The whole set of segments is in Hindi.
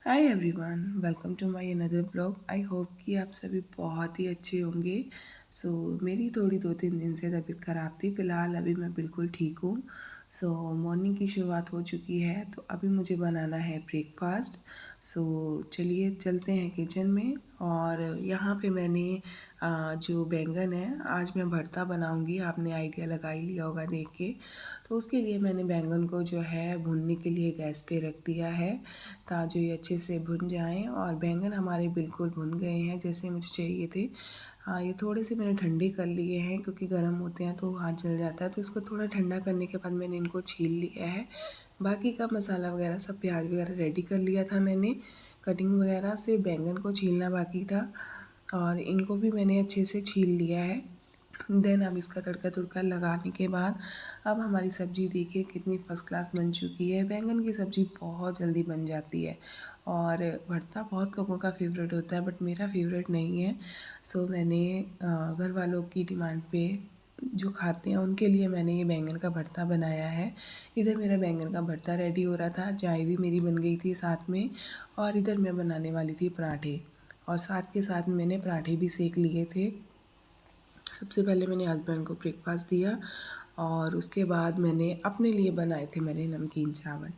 Hi everyone, welcome to my another blog. I hope कि आप सभी बहुत ही अच्छे होंगे। मेरी थोड़ी 2-3 दिन से तबीयत ख़राब थी। फ़िलहाल अभी मैं बिल्कुल ठीक हूँ। मॉर्निंग की शुरुआत हो चुकी है, तो अभी मुझे बनाना है ब्रेकफास्ट। चलिए चलते हैं किचन में। और यहाँ पे मैंने जो बैंगन है, आज मैं भरता बनाऊँगी। आपने आइडिया लगा ही लिया होगा देख के। तो उसके लिए मैंने बैंगन को जो है भूनने के लिए गैस पे रख दिया है, ताकि ये अच्छे से भुन जाएं। और बैंगन हमारे बिल्कुल भुन गए हैं जैसे मुझे चाहिए थे। हाँ, ये थोड़े से मैंने ठंडे कर लिए हैं क्योंकि गर्म होते हैं तो हाथ जल जाता है, तो इसको थोड़ा ठंडा करने के बाद मैंने इनको छील लिया है। बाकी का मसाला वगैरह सब प्याज वगैरह रेडी कर लिया था मैंने, कटिंग वगैरह, सिर्फ बैंगन को छीलना बाकी था। और इनको भी मैंने अच्छे से छील लिया है। देन अब इसका तड़का तुड़का लगाने के बाद अब हमारी सब्ज़ी देखिए कितनी फ़र्स्ट क्लास बन चुकी है। बैंगन की सब्ज़ी बहुत जल्दी बन जाती है। और भरता बहुत लोगों का फेवरेट होता है, बट मेरा फेवरेट नहीं है। मैंने घर वालों की डिमांड पे, जो खाते हैं उनके लिए मैंने ये बैंगन का भरता बनाया है। इधर मेरा बैंगन का भरता रेडी हो रहा था, चाय भी मेरी बन गई थी साथ में। और इधर मैं बनाने वाली थी पराठे, और साथ के साथ मैंने पराठे भी सेक लिए थे। सबसे पहले मैंने हस्बैंड को ब्रेकफास्ट दिया, और उसके बाद मैंने अपने लिए बनाए थे मैंने नमकीन चावल,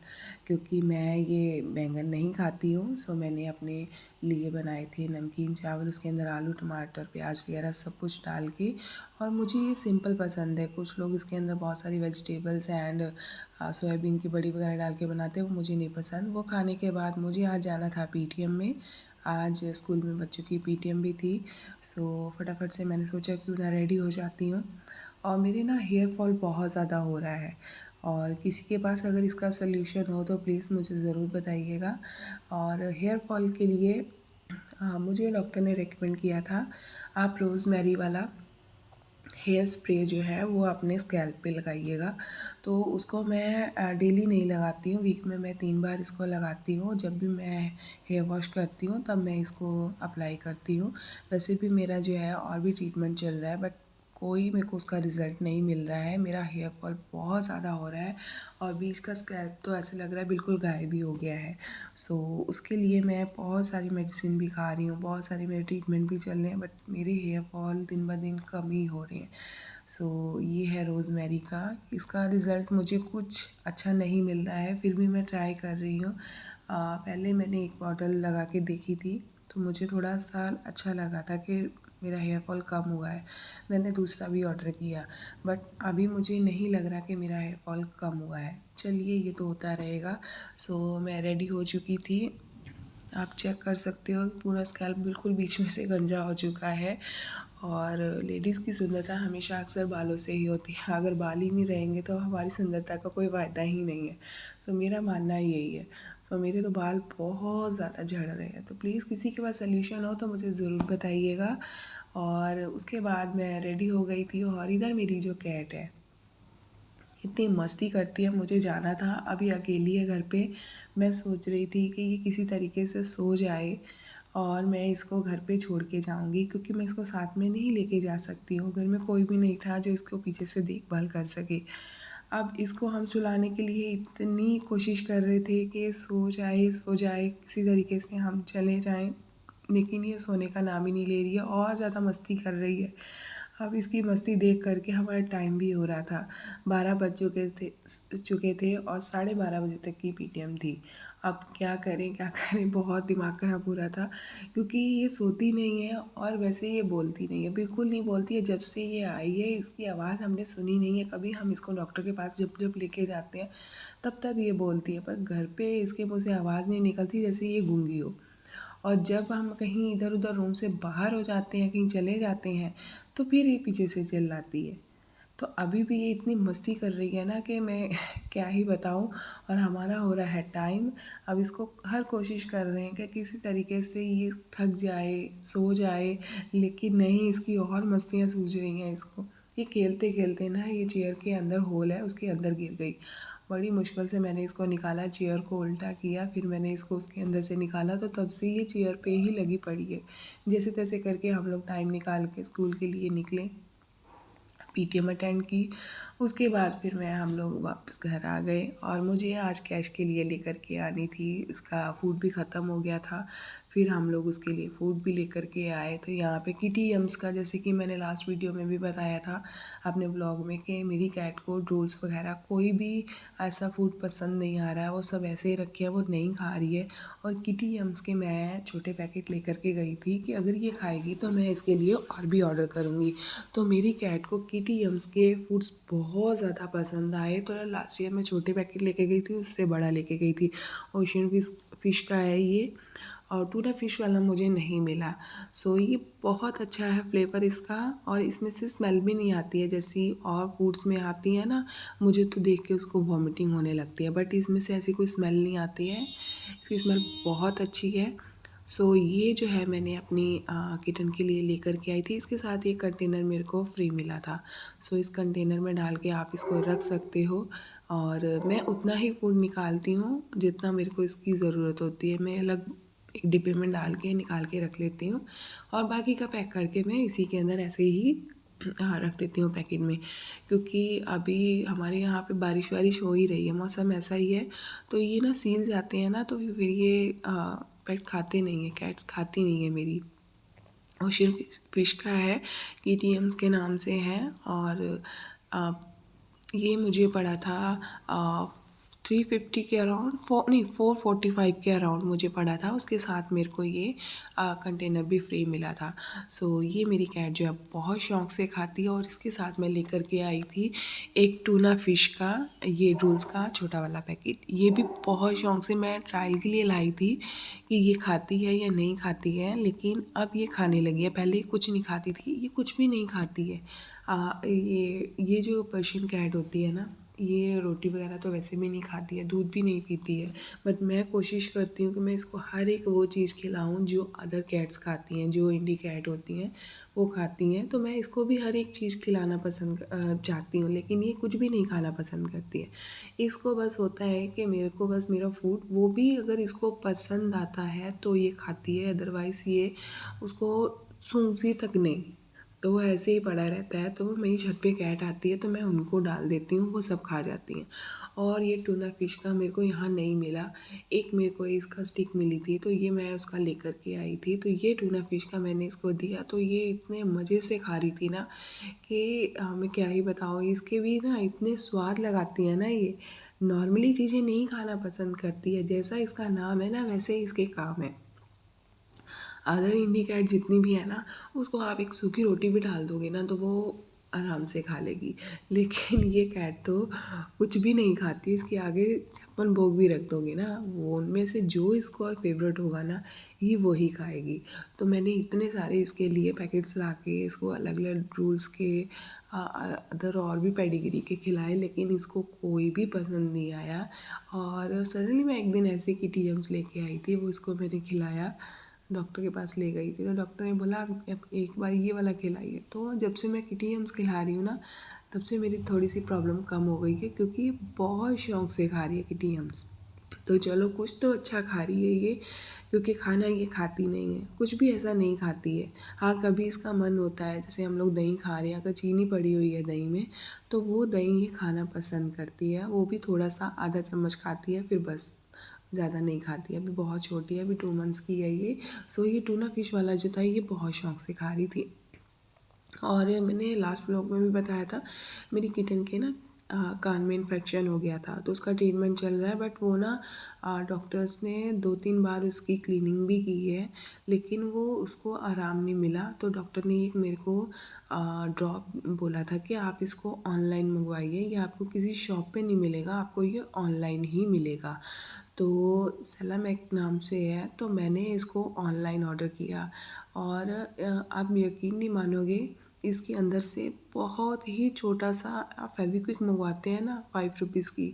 क्योंकि मैं ये बैंगन नहीं खाती हूँ। मैंने अपने लिए बनाए थे नमकीन चावल। उसके अंदर आलू टमाटर प्याज वगैरह सब कुछ डाल के। और मुझे ये सिंपल पसंद है। कुछ लोग इसके अंदर बहुत सारी वेजिटेबल्स एंड सोयाबीन की बड़ी वगैरह डाल के बनाते हैं, वो मुझे नहीं पसंद। वो खाने के बाद मुझे आज जाना था पीटीएम में। आज स्कूल में बच्चों की पीटीएम भी थी। फटाफट से मैंने सोचा क्यों ना रेडी हो जाती हूँ। और मेरे ना हेयर फॉल बहुत ज़्यादा हो रहा है, और किसी के पास अगर इसका सल्यूशन हो तो प्लीज़ मुझे ज़रूर बताइएगा। और हेयर फॉल के लिए मुझे डॉक्टर ने रेकमेंड किया था, आप रोज़मेरी वाला हेयर स्प्रे जो है वो अपने स्कैल्प पे लगाइएगा। तो उसको मैं डेली नहीं लगाती हूँ, वीक में मैं 3 बार इसको लगाती हूँ। जब भी मैं हेयर वॉश करती हूँ तब मैं इसको अप्लाई करती हूँ। वैसे भी मेरा जो है और भी ट्रीटमेंट चल रहा है, बट कोई मेरे को उसका रिज़ल्ट नहीं मिल रहा है। मेरा हेयर फॉल बहुत ज़्यादा हो रहा है, और बीच का स्कैल्प तो ऐसे लग रहा है बिल्कुल गायब ही हो गया है। उसके लिए मैं बहुत सारी मेडिसिन भी खा रही हूँ, बहुत सारे मेरे ट्रीटमेंट भी चल रहे हैं, बट मेरे हेयर फॉल दिन ब दिन कम ही हो रहे हैं। ये है रोज़मेरी का। इसका रिज़ल्ट मुझे कुछ अच्छा नहीं मिल रहा है, फिर भी मैं ट्राई कर रही हूँ। पहले मैंने एक बॉटल लगा के देखी थी, तो मुझे थोड़ा सा अच्छा लगा था कि मेरा हेयर फॉल कम हुआ है। मैंने दूसरा भी ऑर्डर किया, बट अभी मुझे नहीं लग रहा कि मेरा हेयर फॉल कम हुआ है। चलिए, ये तो होता रहेगा। मैं रेडी हो चुकी थी। आप चेक कर सकते हो, पूरा स्कैल्प बिल्कुल बीच में से गंजा हो चुका है। और लेडीज़ की सुंदरता हमेशा अक्सर बालों से ही होती है। अगर बाल ही नहीं रहेंगे तो हमारी सुंदरता का कोई फ़ायदा ही नहीं है। मेरा मानना यही है। मेरे तो बाल बहुत ज़्यादा झड़ रहे हैं, तो प्लीज़ किसी के पास सल्यूशन हो तो मुझे ज़रूर बताइएगा। और उसके बाद मैं रेडी हो गई थी, और इधर मेरी जो कैट है इतनी मस्ती करती है। मुझे जाना था, अभी अकेली है घर पे। मैं सोच रही थी कि ये किसी तरीके से सो जाए और मैं इसको घर पे छोड़ के जाऊंगी, क्योंकि मैं इसको साथ में नहीं लेके जा सकती हूँ। घर में कोई भी नहीं था जो इसको पीछे से देखभाल कर सके। अब इसको हम सुलाने के लिए इतनी कोशिश कर रहे थे कि ये सो जाए, किसी तरीके से हम चले जाएं, लेकिन ये सोने का नाम ही नहीं ले रही है और ज़्यादा मस्ती कर रही है। अब इसकी मस्ती देख करके हमारा टाइम भी हो रहा था। 12 बज चुके थे और 12:30 बजे तक की पीटीएम थी। अब क्या करें क्या करें, बहुत दिमाग ख़राब हो रहा था, क्योंकि ये सोती नहीं है और वैसे ये बोलती नहीं है, बिल्कुल नहीं बोलती है। जब से ये आई है इसकी आवाज़ हमने सुनी नहीं है कभी। हम इसको डॉक्टर के पास जब जब लेके जाते हैं तब तब ये बोलती है, पर घर पे इसके मुँह से आवाज़ नहीं निकलती, जैसे ये गूंगी हो। और जब हम कहीं इधर उधर रूम से बाहर हो जाते हैं, कहीं चले जाते हैं, तो फिर ये पीछे से चिल्लाती है। तो अभी भी ये इतनी मस्ती कर रही है ना कि मैं क्या ही बताऊँ। और हमारा हो रहा है टाइम। अब इसको हर कोशिश कर रहे हैं कि किसी तरीके से ये थक जाए, सो जाए, लेकिन नहीं, इसकी और मस्तियाँ सूझ रही हैं इसको। ये खेलते खेलते ना ये चेयर के अंदर होल है उसके अंदर गिर गई। बड़ी मुश्किल से मैंने इसको निकाला, चेयर को उल्टा किया, फिर मैंने इसको उसके अंदर से निकाला, तो तब से ये चेयर पे ही लगी पड़ी है। जैसे तैसे करके हम लोग टाइम निकाल के स्कूल के लिए निकले। पीटीएम अटेंड की। उसके बाद फिर हम लोग वापस घर आ गए और मुझे आज कैश के लिए लेकर के आनी थी, उसका फूड भी ख़त्म हो गया था। फिर हम लोग उसके लिए फ़ूड भी लेकर के आए। तो यहाँ पे किटी यम्स का, जैसे कि मैंने लास्ट वीडियो में भी बताया था अपने ब्लॉग में, कि मेरी कैट को रोल्स वगैरह कोई भी ऐसा फूड पसंद नहीं आ रहा है, वो सब ऐसे ही रखे हैं, वो नहीं खा रही है। और किटी यम्स के मैं छोटे पैकेट लेकर के गई थी कि अगर ये खाएगी तो मैं इसके लिए और भी ऑर्डर करूँगी। तो मेरी कैट को किटी यम्स के फूड्स बहुत ज़्यादा पसंद आए। तो लास्ट ईयर मैं छोटे पैकेट लेके गई थी, उससे बड़ा लेके गई थी। ओशियन फ़िश का है ये, और टूना फ़िश वाला मुझे नहीं मिला। सो ये बहुत अच्छा है फ्लेवर इसका, और इसमें से स्मेल भी नहीं आती है जैसी और फूड्स में आती है ना। मुझे तो देख के उसको वॉमिटिंग होने लगती है, बट इसमें से ऐसी कोई स्मेल नहीं आती है। इसकी स्मेल बहुत अच्छी है। सो ये जो है मैंने अपनी किटन के लिए लेकर के आई थी। इसके साथ ये कंटेनर मेरे को फ्री मिला था। सो इस कंटेनर में डाल के आप इसको रख सकते हो, और मैं उतना ही फूड निकालती हूँ जितना मेरे को इसकी ज़रूरत होती है। मैं अलग एक डिब्बे में डाल के निकाल के रख लेती हूँ, और बाकी का पैक करके मैं इसी के अंदर ऐसे ही रख देती हूँ पैकेट में। क्योंकि अभी हमारे यहाँ पे बारिश वारिश हो ही रही है, मौसम ऐसा ही है, तो ये ना सील जाते हैं ना, तो फिर ये पेट खाते नहीं है, कैट्स खाती नहीं है मेरी। ओशियन फ़िश का है, कीटीएम्स के नाम से है। और अ, ये मुझे पड़ा था 350 के अराउंड, 445 के अराउंड मुझे पड़ा था। उसके साथ मेरे को ये कंटेनर भी फ्री मिला था। सो ये मेरी कैट जो है बहुत शौक़ से खाती है। और इसके साथ मैं लेकर के आई थी एक टूना फ़िश का ये रूल्स का छोटा वाला पैकेट। ये भी बहुत शौक़ से मैं ट्रायल के लिए लाई थी कि ये खाती है या नहीं खाती है, लेकिन अब ये खाने लगी है। पहले कुछ नहीं खाती थी, ये कुछ भी नहीं खाती है। ये जो पर्शियन कैट होती है ना, ये रोटी वगैरह तो वैसे भी नहीं खाती है, दूध भी नहीं पीती है। बट मैं कोशिश करती हूँ कि मैं इसको हर एक वो चीज़ खिलाऊँ जो अदर कैट्स खाती हैं, जो इंडी कैट होती हैं वो खाती हैं। तो मैं इसको भी हर एक चीज़ खिलाना पसंद चाहती हूँ, लेकिन ये कुछ भी नहीं खाना पसंद करती है। इसको बस होता है कि मेरे को बस मेरा फूड, वो भी अगर इसको पसंद आता है तो ये खाती है, अदरवाइज़ ये उसको सूंघती तक नहीं। तो वो ऐसे ही पड़ा रहता है। तो वो मेरी छत पे कैट आती है तो मैं उनको डाल देती हूँ, वो सब खा जाती हैं। और ये टूना फ़िश का मेरे को यहाँ नहीं मिला, एक मेरे को इसका स्टिक मिली थी, तो ये मैं उसका लेकर के आई थी। तो ये टूना फ़िश का मैंने इसको दिया, तो ये इतने मज़े से खा रही थी ना कि मैं क्या ही बताऊँ। इसके भी ना इतने स्वाद लगाती हैं ना ये, नॉर्मली चीज़ें नहीं खाना पसंद करती है। जैसा इसका नाम है ना, वैसे ही इसके काम है। अदर इंडी कैट जितनी भी है ना, उसको आप एक सूखी रोटी भी डाल दोगे ना तो वो आराम से खा लेगी। लेकिन ये कैट तो कुछ भी नहीं खाती, इसके आगे 56 भोग भी रख दोगे ना, वो उनमें से जो इसको फेवरेट होगा ना, ये वो ही खाएगी। तो मैंने इतने सारे इसके लिए पैकेट्स ला के इसको अलग अलग रूल्स के अदर और भी पेडिग्री के खिलाए, लेकिन इसको कोई भी पसंद नहीं आया। और सडनली मैं एक दिन ऐसे किटी यम्स लेके आई थी, वो इसको मैंने खिलाया, डॉक्टर के पास ले गई थी, तो डॉक्टर ने बोला अब एक बार ये वाला खिलाइए। तो जब से मैं किटी यम्स खिला रही हूँ ना, तब से मेरी थोड़ी सी प्रॉब्लम कम हो गई है, क्योंकि ये बहुत शौक़ से खा रही है किटी यम्स। तो चलो कुछ तो अच्छा खा रही है ये, क्योंकि खाना ये खाती नहीं है, कुछ भी ऐसा नहीं खाती है। हाँ, कभी इसका मन होता है, जैसे हम लोग दही खा रहे हैं, अगर चीनी पड़ी हुई है दही में, तो वो दही ये खाना पसंद करती है। वो भी थोड़ा सा आधा चम्मच खाती है, फिर बस, ज़्यादा नहीं खाती है। अभी बहुत छोटी है, अभी 2 मंथ्स की है ये। सो ये टूना फ़िश वाला जो था, ये बहुत शौक़ से खा रही थी। और मैंने लास्ट व्लॉग में भी बताया था, मेरी किटन के ना कान में इन्फेक्शन हो गया था, तो उसका ट्रीटमेंट चल रहा है। बट वो ना डॉक्टर्स ने 2-3 बार उसकी क्लीनिंग भी की है, लेकिन वो उसको आराम नहीं मिला। तो डॉक्टर ने एक मेरे को ड्रॉप बोला था कि आप इसको ऑनलाइन मंगवाइए, ये आपको किसी शॉप पे नहीं मिलेगा, आपको ये ऑनलाइन ही मिलेगा। तो सेलामेक नाम से है, तो मैंने इसको ऑनलाइन ऑर्डर किया। और आप यकीन नहीं मानोगे, इसके अंदर से बहुत ही छोटा सा, आप फेविक्विक मंगवाते हैं ना 5 रुपीज़ की,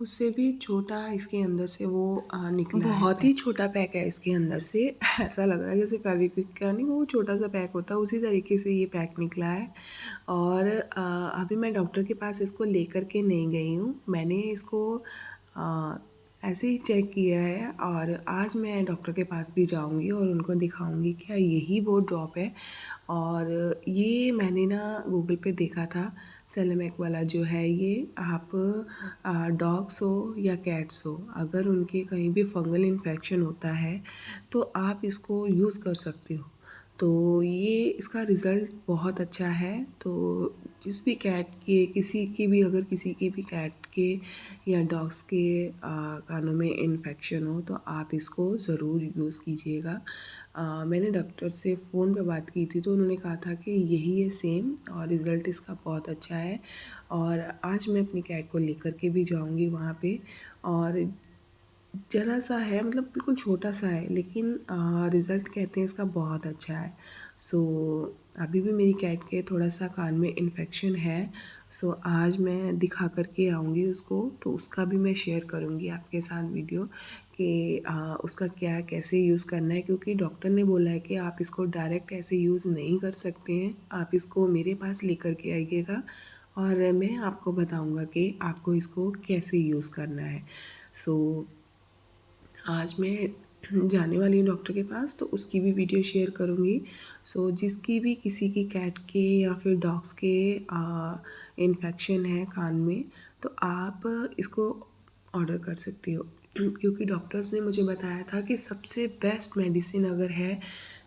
उससे भी छोटा इसके अंदर से वो निकला है। बहुत ही छोटा पैक है इसके अंदर से। ऐसा लग रहा है जैसे फेविक्विक का नहीं, वो छोटा सा पैक होता है, उसी तरीके से ये पैक निकला है। और अभी मैं डॉक्टर के पास इसको लेकर के नहीं गई हूँ, मैंने इसको ऐसे ही चेक किया है और आज मैं डॉक्टर के पास भी जाऊंगी और उनको दिखाऊंगी क्या यही वो ड्रॉप है। और ये मैंने ना गूगल पे देखा था, सेलेमेक वाला जो है ये, आप डॉग्स हो या कैट्स हो, अगर उनके कहीं भी फंगल इन्फेक्शन होता है तो आप इसको यूज़ कर सकते हो। तो ये इसका रिज़ल्ट बहुत अच्छा है। तो जिस भी कैट के किसी की भी अगर किसी की भी कैट के या डॉग्स के कानों में इन्फेक्शन हो तो आप इसको ज़रूर यूज़ कीजिएगा। मैंने डॉक्टर से फ़ोन पे बात की थी तो उन्होंने कहा था कि यही है सेम और रिज़ल्ट इसका बहुत अच्छा है। और आज मैं अपनी कैट को लेकर के भी जाऊंगी वहाँ पे। और ज़रा सा है, मतलब बिल्कुल छोटा सा है, लेकिन रिज़ल्ट कहते हैं इसका बहुत अच्छा है। सो अभी भी मेरी कैट के थोड़ा सा कान में इन्फेक्शन है। सो आज मैं दिखा कर के आऊँगी उसको, तो उसका भी मैं शेयर करूँगी आपके साथ वीडियो कि उसका क्या कैसे यूज़ करना है, क्योंकि डॉक्टर ने बोला है कि आप इसको डायरेक्ट ऐसे यूज़ नहीं कर सकते हैं, आप इसको मेरे पास लेकर के आइएगा और मैं आपको बताऊँगा कि आपको इसको कैसे यूज़ करना है। सो आज मैं जाने वाली हूँ डॉक्टर के पास, तो उसकी भी वीडियो शेयर करूँगी। सो जिसकी भी किसी की कैट के या फिर डॉग्स के इन्फेक्शन है कान में, तो आप इसको ऑर्डर कर सकती हो। क्योंकि डॉक्टर्स ने मुझे बताया था कि सबसे बेस्ट मेडिसिन अगर है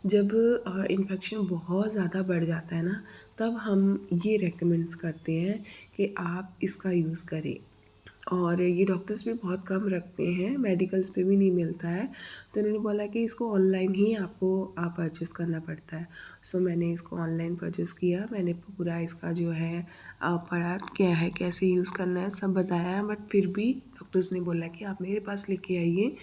जब इन्फेक्शन बहुत ज़्यादा बढ़ जाता है ना, तब हम ये रेकमेंड्स करते हैं कि आप इसका यूज़ करें। और ये डॉक्टर्स भी बहुत कम रखते हैं, मेडिकल्स पे भी नहीं मिलता है। तो उन्होंने बोला कि इसको ऑनलाइन ही आपको परचेज़ करना पड़ता है। सो मैंने इसको ऑनलाइन परचेज़ किया, मैंने पूरा इसका जो है पढ़ा क्या है कैसे यूज़ करना है सब बताया, बट फिर भी डॉक्टर्स ने बोला कि आप मेरे पास लेके आइए,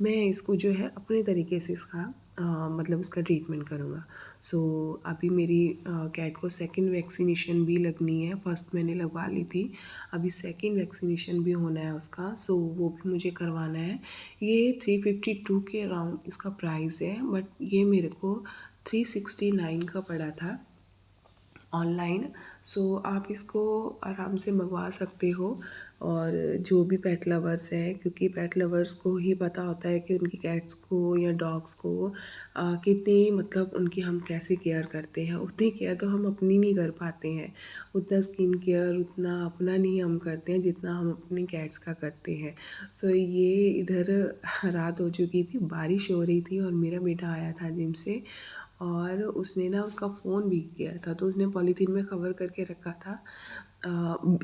मैं इसको जो है अपने तरीके से इसका मतलब इसका ट्रीटमेंट करूँगा। सो अभी मेरी कैट को सेकंड वैक्सीनेशन भी लगनी है, फर्स्ट मैंने लगवा ली थी, अभी सेकंड वैक्सीनेशन भी होना है उसका, सो वो भी मुझे करवाना है। ये 352 के अराउंड इसका प्राइस है, बट ये मेरे को 369 का पड़ा था ऑनलाइन। सो आप इसको आराम से मंगवा सकते हो। और जो भी पेट लवर्स हैं, क्योंकि पेट लवर्स को ही पता होता है कि उनकी कैट्स को या डॉग्स को कितनी मतलब उनकी हम कैसे केयर करते हैं, उतनी केयर तो हम अपनी नहीं कर पाते हैं, उतना स्किन केयर उतना अपना नहीं हम करते हैं जितना हम अपनी कैट्स का करते हैं। सो ये इधर रात हो चुकी थी, बारिश हो रही थी और मेरा बेटा आया था जिम से और उसने ना उसका फ़ोन भीग गया था, तो उसने पॉलीथीन में कवर करके रखा था,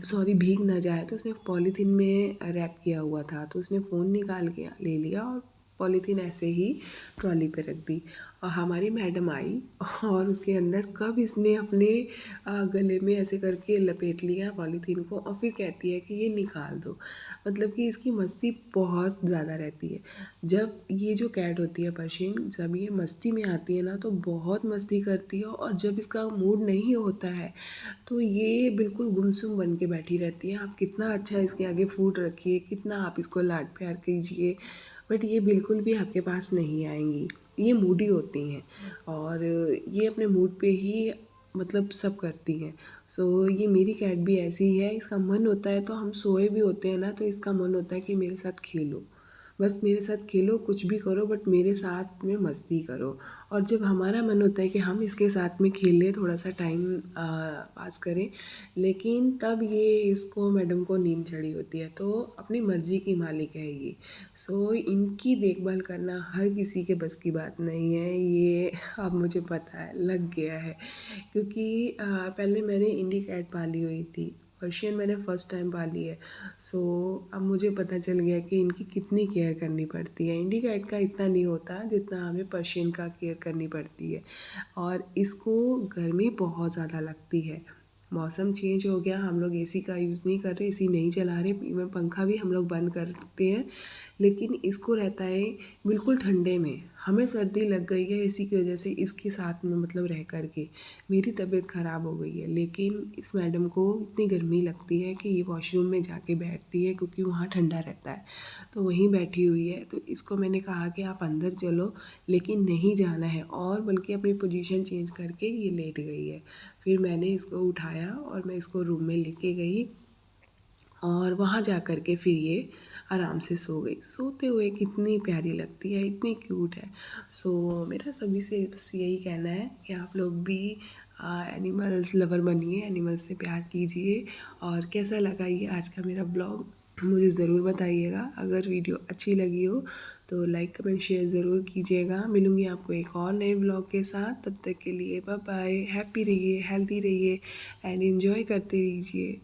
सॉरी भीग ना जाए, तो उसने पॉलीथीन में रैप किया हुआ था, तो उसने फ़ोन निकाल के ले लिया और पॉलीथीन ऐसे ही ट्रॉली पे रख दी। और हमारी मैडम आई और उसके अंदर कब इसने अपने गले में ऐसे करके लपेट लिया पॉलीथीन को और फिर कहती है कि ये निकाल दो। मतलब कि इसकी मस्ती बहुत ज़्यादा रहती है। जब ये जो कैट होती है पर्शियन, जब ये मस्ती में आती है ना तो बहुत मस्ती करती है, और जब इसका मूड नहीं होता है तो ये बिल्कुल गुमसुम बन के बैठी रहती है। आप कितना अच्छा इसके आगे फूड रखिए, कितना आप इसको लाड प्यार कीजिए, बट ये बिल्कुल भी आपके पास नहीं आएंगी। ये मूडी होती हैं और ये अपने मूड पे ही मतलब सब करती हैं। सो ये मेरी कैट भी ऐसी ही है, इसका मन होता है तो हम सोए भी होते हैं ना तो इसका मन होता है कि मेरे साथ खेलो, बस मेरे साथ खेलो, कुछ भी करो बट मेरे साथ में मस्ती करो। और जब हमारा मन होता है कि हम इसके साथ में खेलें, थोड़ा सा टाइम पास करें, लेकिन तब ये इसको मैडम को नींद चढ़ी होती है, तो अपनी मर्ज़ी की मालिक है ये। सो इनकी देखभाल करना हर किसी के बस की बात नहीं है, ये अब मुझे पता है, लग गया है। क्योंकि पहले मैंने इंडी कैट पाली हुई थी, पर्शियन मैंने फ़र्स्ट टाइम पाली है। सो अब मुझे पता चल गया कि इनकी कितनी केयर करनी पड़ती है। इंडी कैट का इतना नहीं होता जितना हमें पर्शियन का केयर करनी पड़ती है। और इसको गर्मी बहुत ज़्यादा लगती है, मौसम चेंज हो गया, हम लोग एसी का यूज़ नहीं कर रहे, एसी नहीं चला रहे, इवन पंखा भी हम लोग बंद करते हैं, लेकिन इसको रहता है बिल्कुल ठंडे में। हमें सर्दी लग गई है एसी की वजह से, इसके साथ में मतलब रह कर के मेरी तबीयत ख़राब हो गई है, लेकिन इस मैडम को इतनी गर्मी लगती है कि ये वॉशरूम में जाके बैठती है क्योंकि वहाँ ठंडा रहता है, तो वहीं बैठी हुई है। तो इसको मैंने कहा कि आप अंदर चलो, लेकिन नहीं जाना है, और बल्कि अपनी पोजीशन चेंज करके ये लेट गई है। फिर मैंने इसको उठाया और मैं इसको रूम में लेके गई और वहाँ जा कर के फिर ये आराम से सो गई। सोते हुए कितनी प्यारी लगती है, इतनी क्यूट है। सो मेरा सभी से बस यही कहना है कि आप लोग भी एनिमल्स लवर बनिए, एनिमल्स से प्यार कीजिए। और कैसा लगा ये आज का मेरा ब्लॉग मुझे ज़रूर बताइएगा। अगर वीडियो अच्छी लगी हो तो लाइक कमेंट शेयर ज़रूर कीजिएगा। मिलूँगी आपको एक और नए ब्लॉग के साथ, तब तक के लिए बाय बाय। हैप्पी रहिए, हेल्दी रहिए एंड एंजॉय करते रहिए।